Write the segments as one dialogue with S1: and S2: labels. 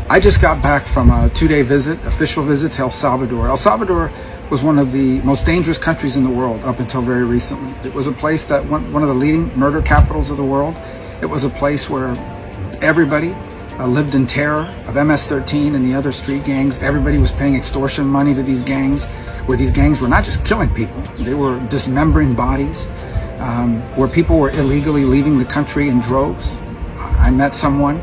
S1: I just got back from a 2-day visit, official visit to El Salvador. El Salvador was one of the most dangerous countries in the world up until very recently. It was a place that one of the leading murder capitals of the world. It was a place where everybody lived in terror of MS-13 and the other street gangs. Everybody was paying extortion money to these gangs, where these gangs were not just killing people, they were dismembering bodies, where people were illegally leaving the country in droves. I met someone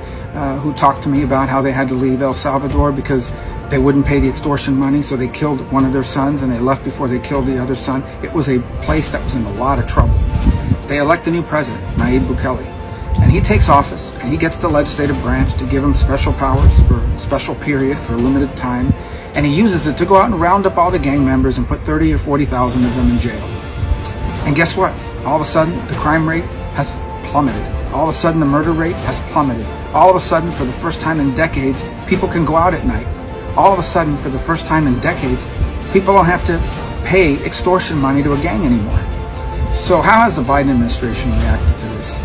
S1: who talked to me about how they had to leave El Salvador because they wouldn't pay the extortion money, so they killed one of their sons and they left before they killed the other son. It was a place that was in a lot of trouble. They elect a new president, Nayib Bukele, and he takes office and he gets the legislative branch to give him special powers for a special period, for a limited time, and he uses it to go out and round up all the gang members and put 30 or 40,000 of them in jail. And guess what? All of a sudden, the crime rate has plummeted. All of a sudden, the murder rate has plummeted. All of a sudden, for the first time in decades, people can go out at night. All of a sudden, for the first time in decades, people don't have to pay extortion money to a gang anymore. So how has the Biden administration reacted to this?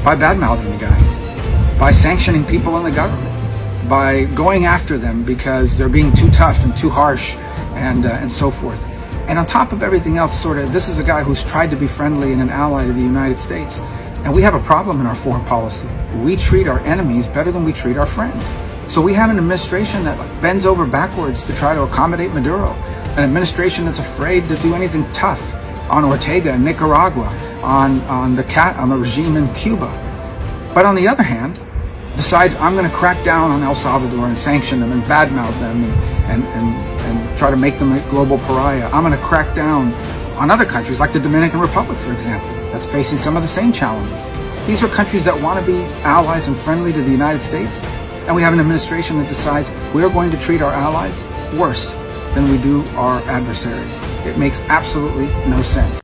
S1: By bad-mouthing the guy, by sanctioning people in the government, by going after them because they're being too tough and too harsh and so forth. And on top of everything else, this is a guy who's tried to be friendly and an ally to the United States. And we have a problem in our foreign policy. We treat our enemies better than we treat our friends. So we have an administration that bends over backwards to try to accommodate Maduro, an administration that's afraid to do anything tough on Ortega in Nicaragua, on the regime in Cuba. But on the other hand, decides I'm going to crack down on El Salvador and sanction them and badmouth them and try to make them a global pariah. I'm going to crack down on other countries like the Dominican Republic, for example, that's facing some of the same challenges. These are countries that want to be allies and friendly to the United States, and we have an administration that decides we are going to treat our allies worse than we do our adversaries. It makes absolutely no sense.